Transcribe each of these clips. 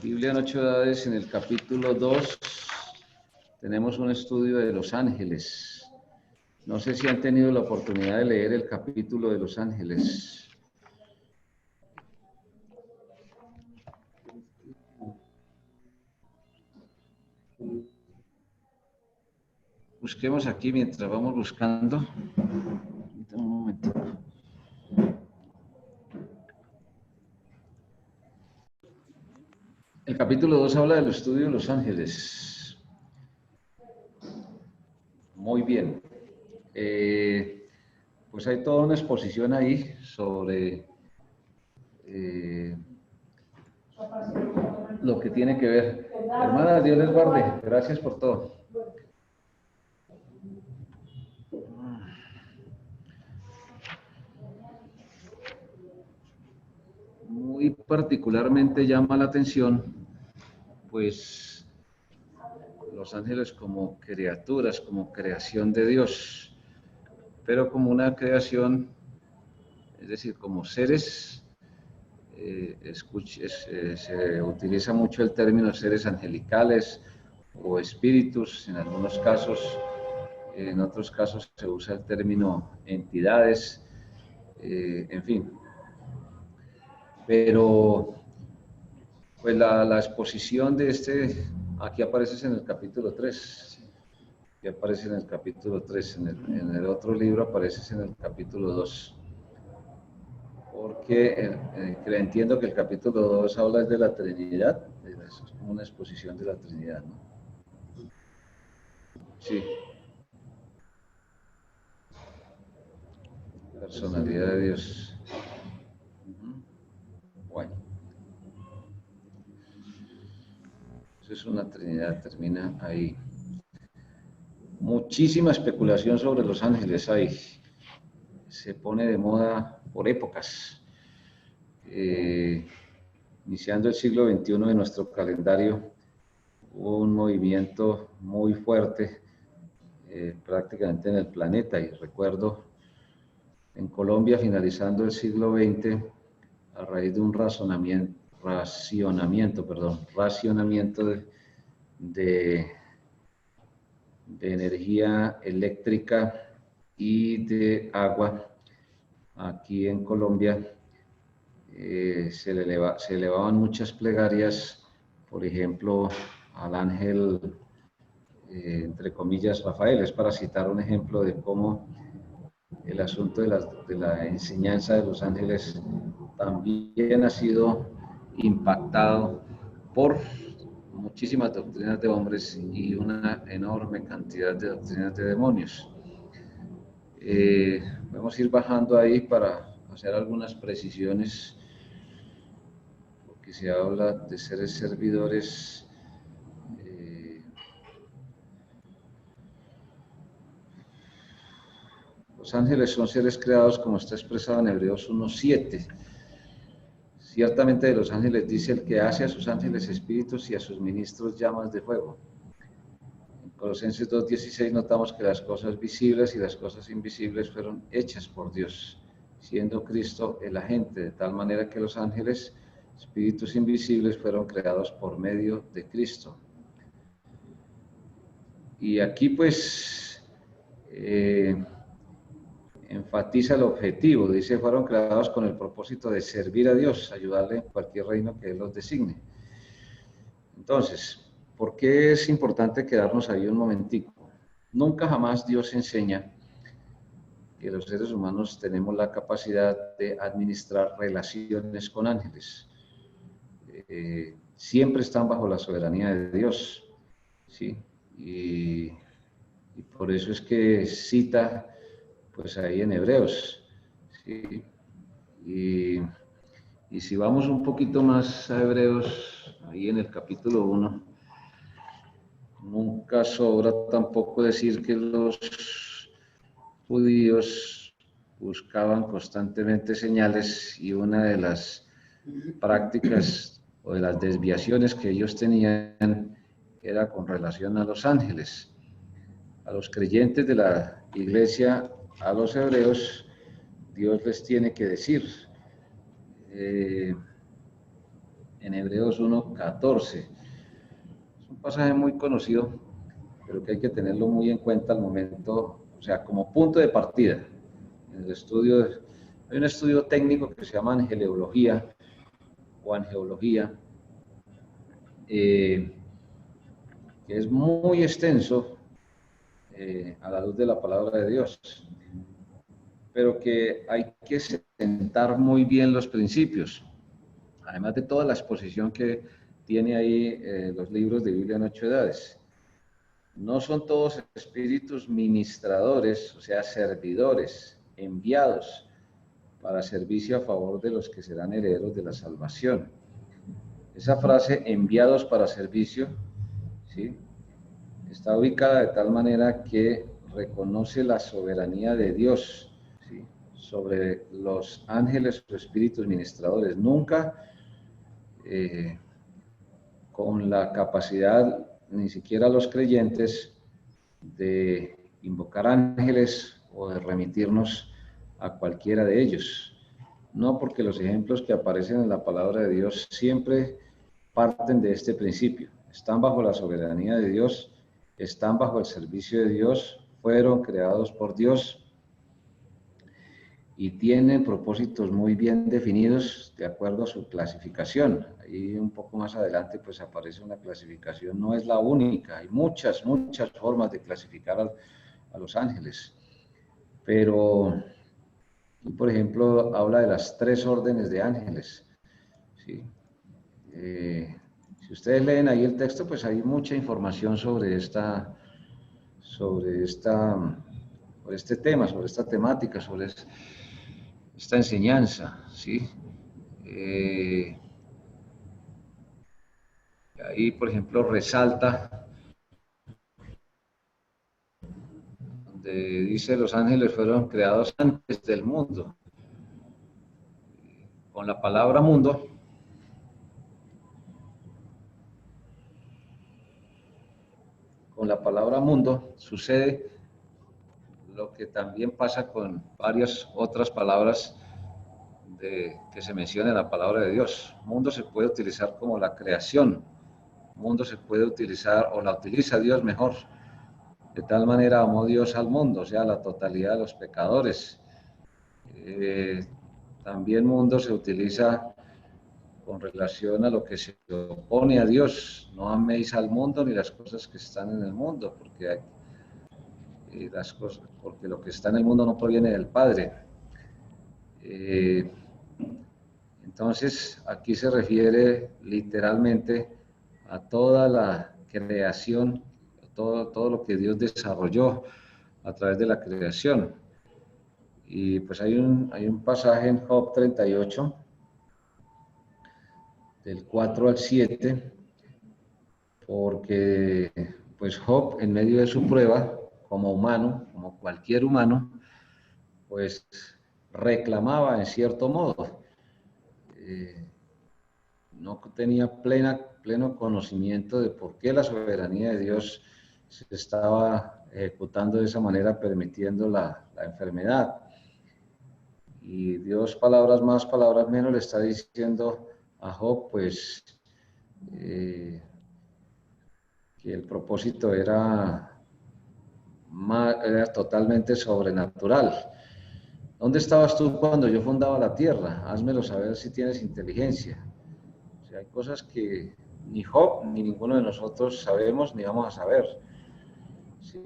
Biblia en 8 edades, en el capítulo 2, tenemos un estudio de los ángeles. No sé si han tenido la oportunidad de leer el capítulo de los ángeles. Busquemos aquí mientras vamos buscando. Un momento. El capítulo 2 habla del estudio de los ángeles. Muy bien. Pues hay toda una exposición ahí sobre lo que tiene que ver. Hermana, Dios les guarde. Gracias por todo. Muy particularmente llama la atención, pues, los ángeles como criaturas, como creación de Dios, pero como una creación, es decir, como seres, se utiliza mucho el término seres angelicales o espíritus en algunos casos, en otros casos se usa el término entidades, en fin. Pero pues la exposición de aquí aparece en el capítulo 3, aquí aparece en el capítulo 3, en el otro libro aparece en el capítulo 2, porque entiendo que el capítulo 2 habla de la Trinidad, es como una exposición de la Trinidad, ¿no? Sí. Personalidad de Dios. Bueno. Eso es una Trinidad, termina ahí. Muchísima especulación sobre los ángeles hay. Se pone de moda por épocas. Iniciando el siglo XXI de nuestro calendario, hubo un movimiento muy fuerte prácticamente en el planeta, y recuerdo en Colombia finalizando el siglo XX, a raíz de un racionamiento de energía eléctrica y de agua aquí en Colombia, se elevaban muchas plegarias, por ejemplo, al ángel, entre comillas, Rafael. Es para citar un ejemplo de cómo el asunto de la enseñanza de los ángeles también ha sido impactado por muchísimas doctrinas de hombres y una enorme cantidad de doctrinas de demonios. Vamos a ir bajando ahí para hacer algunas precisiones, porque se habla de seres servidores. Los ángeles son seres creados, como está expresado en Hebreos 1:7. Ciertamente de los ángeles dice: el que hace a sus ángeles espíritus y a sus ministros llamas de fuego. En Colosenses 2:16 notamos que las cosas visibles y las cosas invisibles fueron hechas por Dios, siendo Cristo el agente, de tal manera que los ángeles, espíritus invisibles, fueron creados por medio de Cristo. Y aquí pues enfatiza el objetivo, dice: fueron creados con el propósito de servir a Dios, ayudarle en cualquier reino que Él los designe. Entonces, ¿por qué es importante quedarnos ahí un momentico? Nunca jamás Dios enseña que los seres humanos tenemos la capacidad de administrar relaciones con ángeles. Siempre están bajo la soberanía de Dios, ¿sí? Y por eso es que cita, pues ahí en Hebreos, ¿sí? Y si vamos un poquito más a Hebreos, ahí en el capítulo 1, nunca sobra tampoco decir que los judíos buscaban constantemente señales, y una de las prácticas o de las desviaciones que ellos tenían era con relación a los ángeles. A los creyentes de la iglesia, a los hebreos, Dios les tiene que decir: en Hebreos 1:14. Es un pasaje muy conocido, pero que hay que tenerlo muy en cuenta al momento, o sea, como punto de partida. En el estudio, hay un estudio técnico que se llama angeleología o angeología, que es muy extenso a la luz de la palabra de Dios, pero que hay que sentar muy bien los principios, además de toda la exposición que tiene ahí los libros de Biblia en 8 edades. No son todos espíritus ministradores, o sea, servidores, enviados para servicio a favor de los que serán herederos de la salvación. Esa frase, enviados para servicio, ¿sí?, está ubicada de tal manera que reconoce la soberanía de Dios, ¿sí?, sobre los ángeles o espíritus ministradores. Nunca con la capacidad, ni siquiera los creyentes, de invocar ángeles o de remitirnos a cualquiera de ellos. No, porque los ejemplos que aparecen en la palabra de Dios siempre parten de este principio. Están bajo la soberanía de Dios, están bajo el servicio de Dios, fueron creados por Dios y tienen propósitos muy bien definidos de acuerdo a su clasificación. Ahí un poco más adelante pues aparece una clasificación, no es la única, hay muchas formas de clasificar a los ángeles, pero por ejemplo habla de las 3 órdenes de ángeles, ¿sí? Si ustedes leen ahí el texto, pues hay mucha información sobre este tema, sobre esta temática, sobre esta enseñanza, ¿sí? Ahí, por ejemplo, resalta, donde dice los ángeles fueron creados antes del mundo. Con la palabra mundo, sucede lo que también pasa con varias otras palabras que se menciona en la palabra de Dios. Mundo se puede utilizar como la creación, mundo se puede utilizar, o la utiliza Dios mejor. De tal manera amó Dios al mundo, o sea, la totalidad de los pecadores. También mundo se utiliza con relación a lo que se opone a Dios. No améis al mundo ni las cosas que están en el mundo, porque porque lo que está en el mundo no proviene del Padre. Entonces, aquí se refiere literalmente a toda la creación, todo lo que Dios desarrolló a través de la creación. Y pues hay un pasaje en Job 38, del 4 al 7, porque pues Job, en medio de su prueba, como humano, como cualquier humano, pues reclamaba en cierto modo. No tenía pleno conocimiento de por qué la soberanía de Dios se estaba ejecutando de esa manera, permitiendo la enfermedad. Y Dios, palabras más, palabras menos, le está diciendo a Job, pues, que el propósito era totalmente sobrenatural. ¿Dónde estabas tú cuando yo fundaba la tierra? Házmelo saber si tienes inteligencia. O sea, hay cosas que ni Job ni ninguno de nosotros sabemos ni vamos a saber. ¿Sí?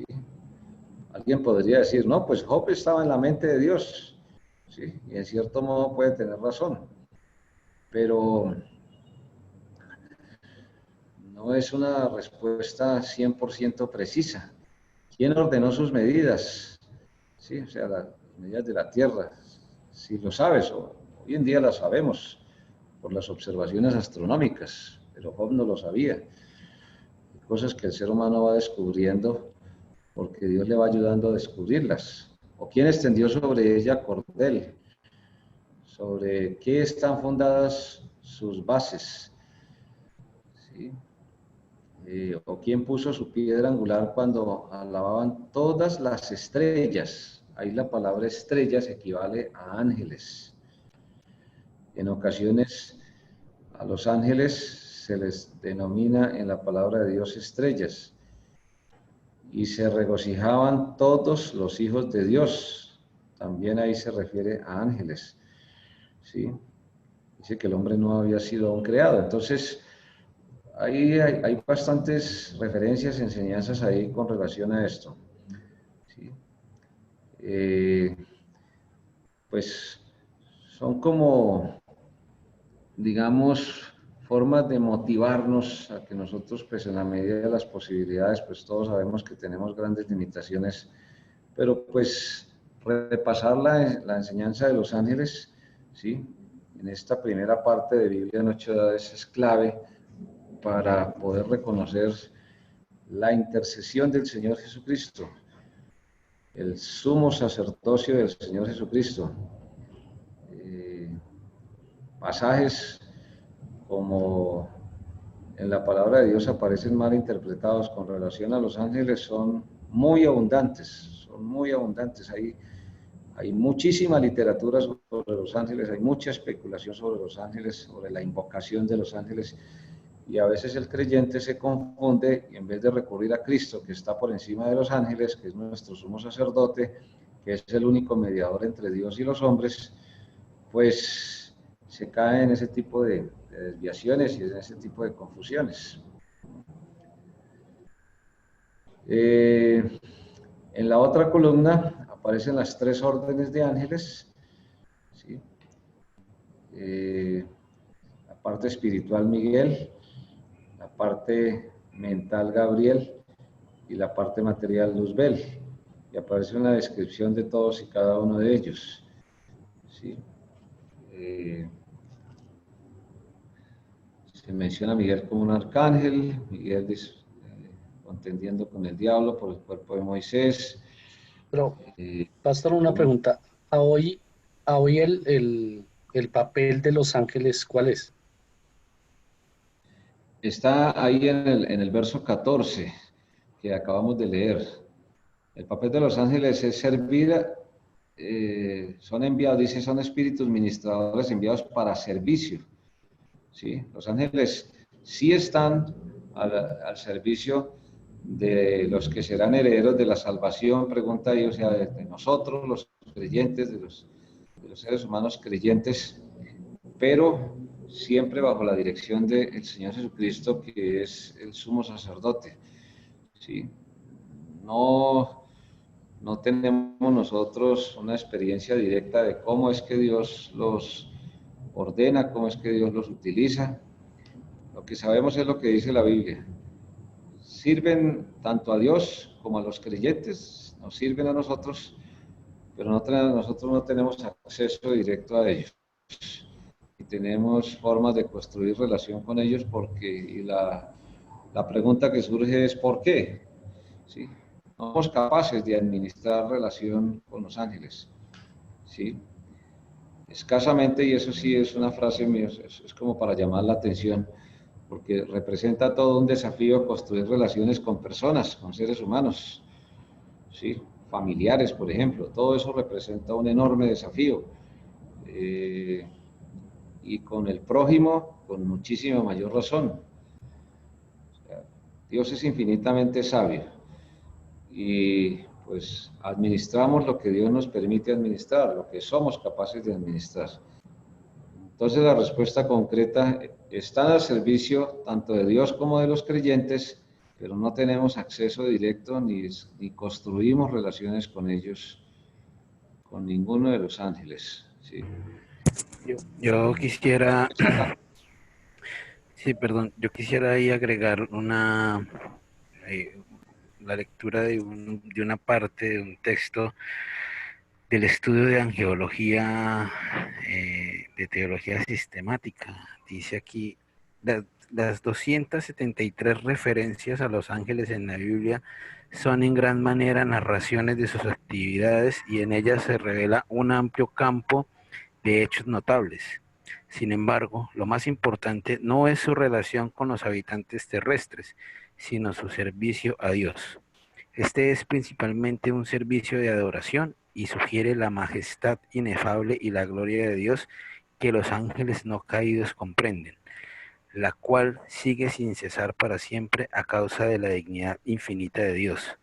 Alguien podría decir, no, pues Job estaba en la mente de Dios. ¿Sí? Y en cierto modo puede tener razón. Pero no es una respuesta 100% precisa. ¿Quién ordenó sus medidas? Sí, o sea, las medidas de la tierra. Si lo sabes, hoy en día las sabemos por las observaciones astronómicas, pero Job no lo sabía. Hay cosas que el ser humano va descubriendo porque Dios le va ayudando a descubrirlas. ¿O quién extendió sobre ella cordel? ¿Sobre qué están fundadas sus bases? ¿Sí? ¿O quién puso su piedra angular cuando alababan todas las estrellas? Ahí la palabra estrellas equivale a ángeles. En ocasiones A los ángeles se les denomina en la palabra de Dios estrellas. Y se regocijaban todos los hijos de Dios. También ahí se refiere a ángeles. ¿Sí? Dice que el hombre no había sido aún creado. Entonces, ahí hay bastantes referencias, enseñanzas ahí con relación a esto. ¿Sí? Pues son como, digamos, formas de motivarnos a que nosotros, pues en la medida de las posibilidades, pues todos sabemos que tenemos grandes limitaciones, pero pues repasar la enseñanza de los ángeles, ¿sí? En esta primera parte de Biblia en 8 edades es clave para poder reconocer la intercesión del Señor Jesucristo, el sumo sacerdocio del Señor Jesucristo. Pasajes como en la palabra de Dios aparecen mal interpretados con relación a los ángeles son muy abundantes, Hay muchísima literatura sobre los ángeles, hay mucha especulación sobre los ángeles, sobre la invocación de los ángeles, y a veces el creyente se confunde y en vez de recurrir a Cristo, que está por encima de los ángeles, que es nuestro sumo sacerdote, que es el único mediador entre Dios y los hombres, pues se cae en ese tipo de desviaciones y en ese tipo de confusiones. En la otra columna aparecen las 3 órdenes de ángeles, ¿sí? La parte espiritual Miguel, la parte mental Gabriel y la parte material Luzbel. Y aparece una descripción de todos y cada uno de ellos, ¿sí? Se menciona a Miguel como un arcángel, Miguel dice, contendiendo con el diablo por el cuerpo de Moisés. Pero, Pastor, una pregunta. A hoy el papel de los ángeles, ¿cuál es? Está ahí en el verso 14 que acabamos de leer. El papel de los ángeles es servir, son enviados, dice, son espíritus ministradores enviados para servicio. ¿Sí? Los ángeles sí están al servicio de los que serán herederos de la salvación, pregunta Dios, o sea, de nosotros, los creyentes, de los seres humanos creyentes, pero siempre bajo la dirección del Señor Jesucristo, que es el sumo sacerdote. ¿Sí? No tenemos nosotros una experiencia directa de cómo es que Dios los ordena, cómo es que Dios los utiliza. Lo que sabemos es lo que dice la Biblia. Sirven tanto a Dios como a los creyentes, nos sirven a nosotros, pero nosotros no tenemos acceso directo a ellos. Y tenemos formas de construir relación con ellos porque la pregunta que surge es ¿por qué? ¿Sí? No somos capaces de administrar relación con los ángeles. ¿Sí? Escasamente, y eso sí es una frase mía, es como para llamar la atención, porque representa todo un desafío construir relaciones con personas, con seres humanos, ¿sí? Familiares, por ejemplo, todo eso representa un enorme desafío. Y con el prójimo, con muchísima mayor razón. O sea, Dios es infinitamente sabio y pues administramos lo que Dios nos permite administrar, lo que somos capaces de administrar. Entonces la respuesta concreta está al servicio tanto de Dios como de los creyentes, pero no tenemos acceso directo ni construimos relaciones con ellos, con ninguno de los ángeles. ¿Sí? Yo quisiera, sí, perdón, yo quisiera ahí agregar la lectura de una parte de un texto del estudio de angeología, de teología sistemática. Dice aquí, las 273 referencias a los ángeles en la Biblia son en gran manera narraciones de sus actividades y en ellas se revela un amplio campo de hechos notables. Sin embargo, lo más importante no es su relación con los habitantes terrestres, sino su servicio a Dios. Este es principalmente un servicio de adoración y sugiere la majestad inefable y la gloria de Dios que los ángeles no caídos comprenden. la cual sigue sin cesar para siempre a causa de la dignidad infinita de Dios.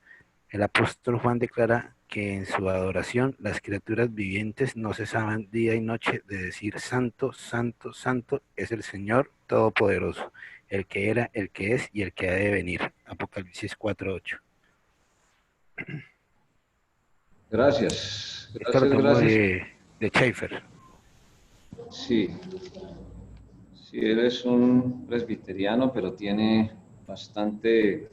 El apóstol Juan declara que en su adoración las criaturas vivientes no cesaban día y noche de decir: Santo, Santo, Santo es el Señor Todopoderoso, el que era, el que es y el que ha de venir. Apocalipsis 4:8. Gracias, Esto lo gracias, tengo gracias. de Schaeffer. Sí, sí, eres un presbiteriano, pero tiene bastante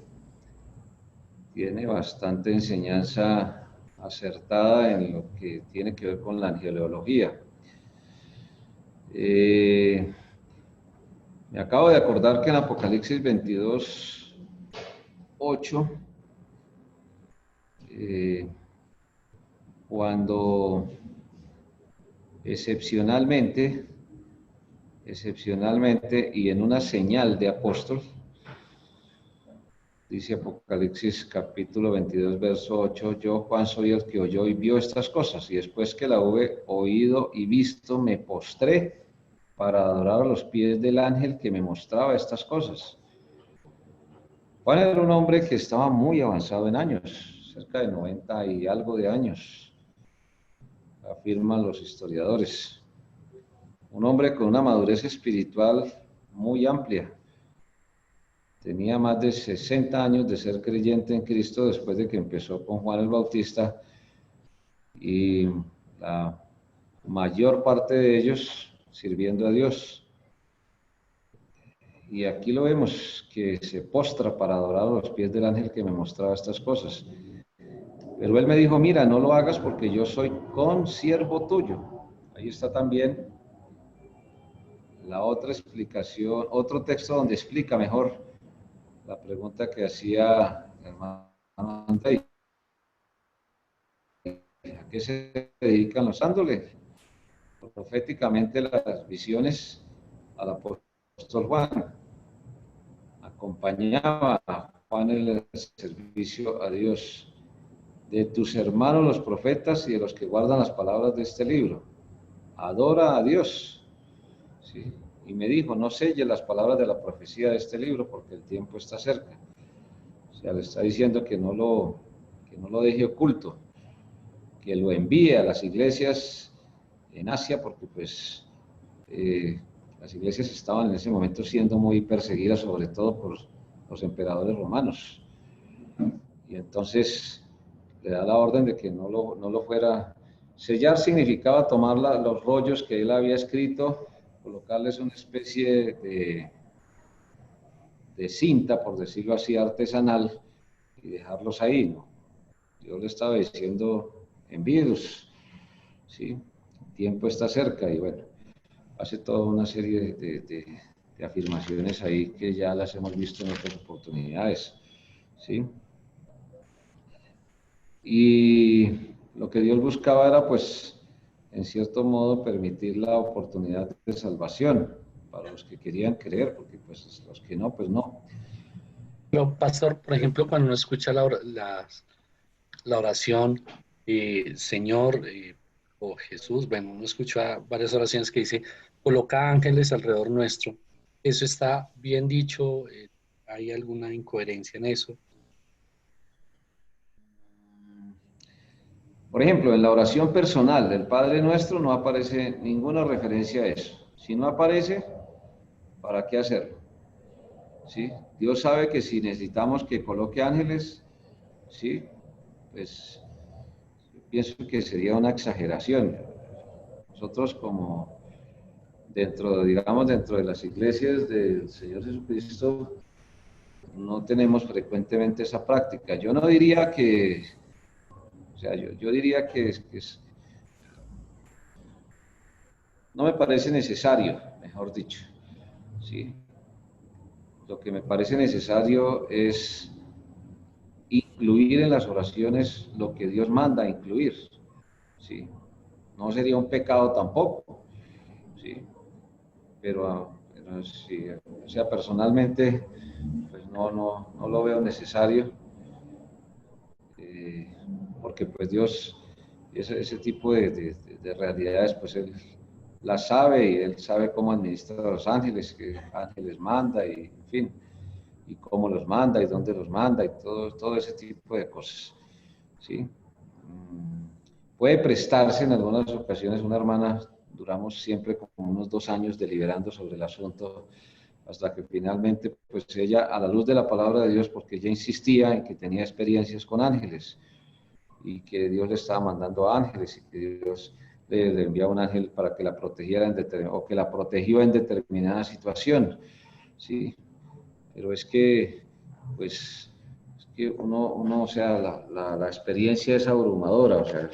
enseñanza acertada en lo que tiene que ver con la angelología. Me acabo de acordar que en Apocalipsis 22:8, cuando excepcionalmente y en una señal de apóstol, dice Apocalipsis capítulo 22, verso 8, yo, Juan, soy el que oyó y vio estas cosas, y después que la hube oído y visto, me postré para adorar a los pies del ángel que me mostraba estas cosas. Juan era un hombre que estaba muy avanzado en años, cerca de 90 y algo de años, afirman los historiadores. Un hombre con una madurez espiritual muy amplia. Tenía más de 60 años de ser creyente en Cristo después de que empezó con Juan el Bautista, y la mayor parte de ellos sirviendo a Dios. Y aquí lo vemos, que se postra para adorar a los pies del ángel que me mostraba estas cosas. Pero él me dijo: mira, no lo hagas porque yo soy consiervo tuyo. Ahí está también la otra explicación, otro texto donde explica mejor la pregunta que hacía el hermano Andrei. ¿A qué se dedican los ángeles? Proféticamente las visiones al apóstol Juan. Acompañaba a Juan en el servicio a Dios. De tus hermanos los profetas y de los que guardan las palabras de este libro. Adora a Dios. ¿Sí? Y me dijo: no selle las palabras de la profecía de este libro porque el tiempo está cerca. O sea, le está diciendo que no lo deje oculto, que lo envíe a las iglesias en Asia, porque pues las iglesias estaban en ese momento siendo muy perseguidas, sobre todo por los emperadores romanos. Y entonces le da la orden de que no lo fuera. Sellar significaba tomar los rollos que él había escrito, colocarles una especie de cinta, por decirlo así, artesanal, y dejarlos ahí, ¿no? Dios le estaba diciendo: envíelos, ¿sí? El tiempo está cerca. Y bueno, hace toda una serie de afirmaciones ahí que ya las hemos visto en otras oportunidades, ¿sí? Y lo que Dios buscaba era, pues, en cierto modo, permitir la oportunidad de salvación para los que querían creer, porque pues los que no, pues no. Pero, pastor, por ejemplo, cuando uno escucha la oración, Señor o Jesús, bueno, uno escucha varias oraciones que dice, coloca ángeles alrededor nuestro. ¿Eso está bien dicho? ¿Hay alguna incoherencia en eso? Por ejemplo, en la oración personal del Padre Nuestro no aparece ninguna referencia a eso. Si no aparece, ¿para qué hacerlo? ¿Sí? Dios sabe que si necesitamos que coloque ángeles, ¿sí? Pues pienso que sería una exageración. Nosotros, como dentro de las iglesias del Señor Jesucristo, no tenemos frecuentemente esa práctica. Yo no diría que, o sea, yo diría que no me parece necesario, mejor dicho, ¿sí? Lo que me parece necesario es incluir en las oraciones lo que Dios manda incluir, ¿sí? No sería un pecado tampoco, ¿sí? Pero sí, o sea, personalmente, pues no lo veo necesario, eh, porque pues Dios, ese tipo de realidades, pues Él la sabe y él sabe cómo administrar a los ángeles, qué ángeles manda y en fin, y cómo los manda y dónde los manda y todo ese tipo de cosas, ¿sí? Puede prestarse en algunas ocasiones. Una hermana, duramos siempre como unos 2 años deliberando sobre el asunto, hasta que finalmente, pues ella, a la luz de la palabra de Dios, porque ella insistía en que tenía experiencias con ángeles y que Dios le estaba mandando ángeles y que Dios le enviaba un ángel para que la protegiera o que la protegió en determinada situación, ¿sí? Pero es que, pues, es que o sea, la experiencia es abrumadora, o sea,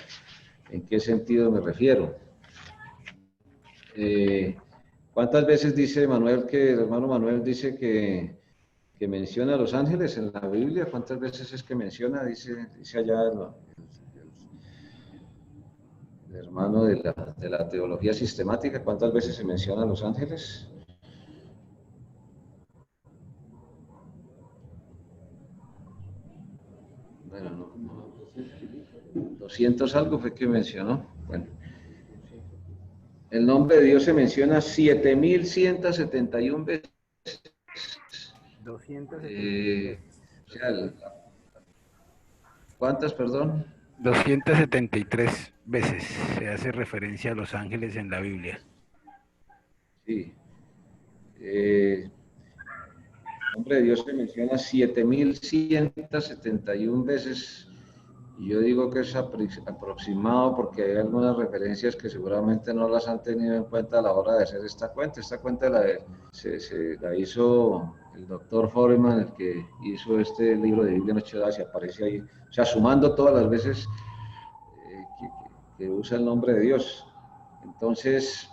¿en qué sentido me refiero? ¿Cuántas veces dice Manuel que el hermano Manuel dice que menciona a los ángeles en la Biblia? ¿Cuántas veces es que menciona? Dice allá el hermano de la teología sistemática, ¿cuántas veces se menciona a los ángeles? Bueno, no, 200 algo fue que mencionó. Bueno, el nombre de Dios se menciona 7171 veces. 273. O sea, ¿cuántas, perdón? 273 veces se hace referencia a los ángeles en la Biblia. Sí. El nombre de Dios se menciona 7171 veces. Y yo digo que es aproximado porque hay algunas referencias que seguramente no las han tenido en cuenta a la hora de hacer esta cuenta. Esta cuenta la hizo el doctor Foreman, el que hizo este libro de Biblia en 8 edades, y aparece ahí. O sea, sumando todas las veces que usa el nombre de Dios. Entonces,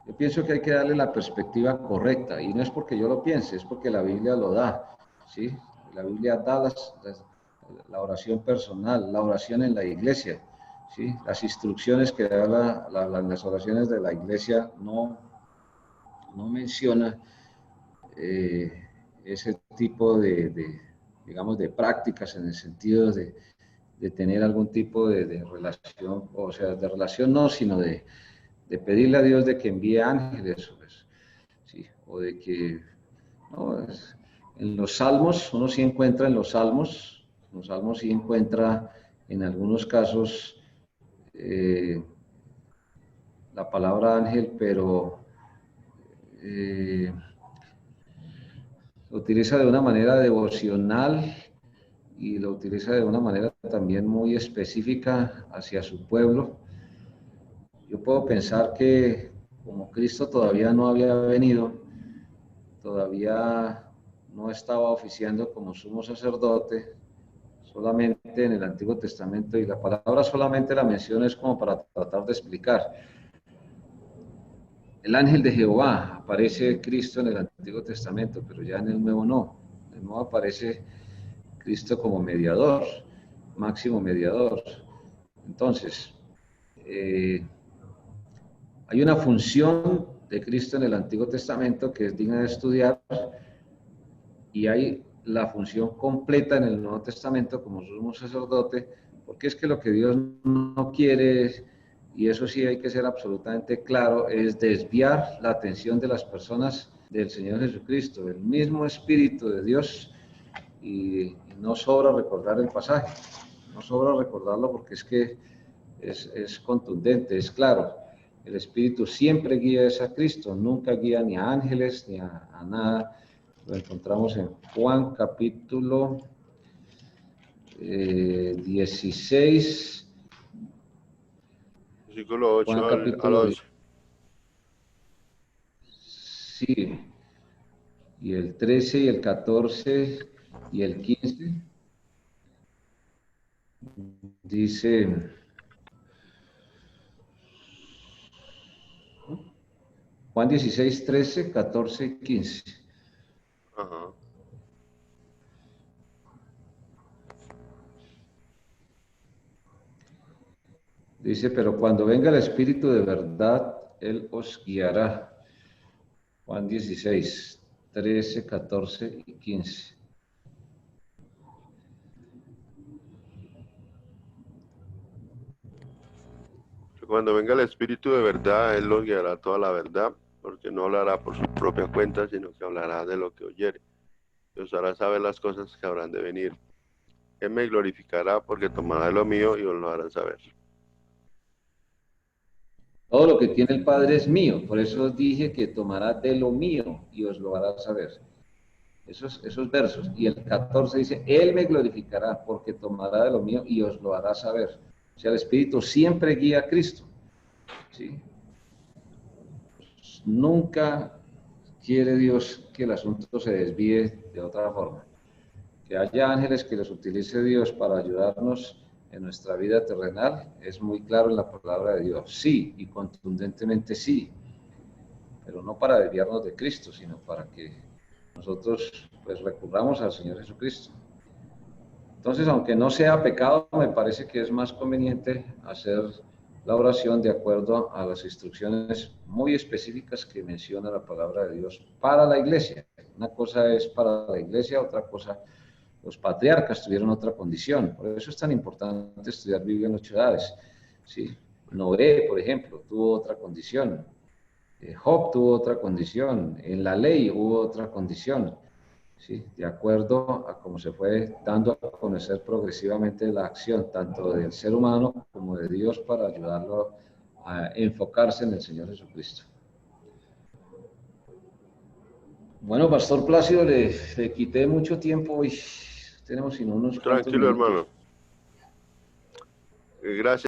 yo pienso que hay que darle la perspectiva correcta, y no es porque yo lo piense, es porque la Biblia lo da, ¿sí? La Biblia da la oración personal, la oración en la iglesia, ¿sí? Las instrucciones que da las oraciones de la iglesia no menciona ese tipo digamos, de prácticas en el sentido de tener algún tipo de relación, o sea, de relación no, sino de pedirle a Dios de que envíe ángeles, pues, ¿sí? O de que, no, en los salmos, uno sí encuentra en los salmos sí encuentra en algunos casos la palabra ángel, pero lo utiliza de una manera devocional y lo utiliza de una manera también muy específica hacia su pueblo. Yo puedo pensar que como Cristo todavía no había venido, todavía no estaba oficiando como sumo sacerdote, solamente en el Antiguo Testamento, y la palabra solamente la menciono es como para tratar de explicar. El ángel de Jehová, aparece Cristo en el Antiguo Testamento, pero ya en el Nuevo no. En el Nuevo aparece Cristo como mediador, máximo mediador. Entonces, hay una función de Cristo en el Antiguo Testamento que es digna de estudiar, y hay la función completa en el Nuevo Testamento como sumo sacerdote, porque es que lo que Dios no quiere, y eso sí hay que ser absolutamente claro, es desviar la atención de las personas del Señor Jesucristo, el mismo Espíritu de Dios, y no sobra recordar el pasaje, no sobra recordarlo porque es que es contundente, es claro. El Espíritu siempre guía a Cristo, nunca guía ni a ángeles ni a nada. Lo encontramos en Juan capítulo 16. Versículo 8 Juan al capítulo 11. Sí, y el 13 y el 14 y el 15 dice, Juan 16, 13, 14 y 15. Ajá. Dice, pero cuando venga el Espíritu de verdad, Él os guiará. Juan 16, 13, 14 y 15. cuando venga el Espíritu de verdad, Él los guiará a toda la verdad, porque no hablará por su propia cuenta, sino que hablará de lo que oyere. Y os hará saber las cosas que habrán de venir. Él me glorificará porque tomará de lo mío y os lo hará saber. Todo lo que tiene el Padre es mío, por eso os dije que tomará de lo mío y os lo hará saber. Esos versos. Y el 14 dice, Él me glorificará porque tomará de lo mío y os lo hará saber. O sea, el Espíritu siempre guía a Cristo. ¿Sí? Nunca quiere Dios que el asunto se desvíe de otra forma. Que haya ángeles que los utilice Dios para ayudarnos en nuestra vida terrenal, es muy claro en la palabra de Dios. Sí, y contundentemente sí. Pero no para desviarnos de Cristo, sino para que nosotros pues recurramos al Señor Jesucristo. Entonces, aunque no sea pecado, me parece que es más conveniente hacer la oración de acuerdo a las instrucciones muy específicas que menciona la palabra de Dios para la iglesia. Una cosa es para la iglesia, otra cosa, los patriarcas tuvieron otra condición. Por eso es tan importante estudiar Biblia en 8 edades. ¿Sí? Noé, por ejemplo, tuvo otra condición. Job tuvo otra condición. En la ley hubo otra condición. ¿Sí? De acuerdo a cómo se fue dando a conocer progresivamente la acción tanto del ser humano como de Dios para ayudarlo a enfocarse en el Señor Jesucristo. Bueno, Pastor Plácido, le quité mucho tiempo y tenemos sino unos cuantos Tranquilo, minutos. hermano. Gracias.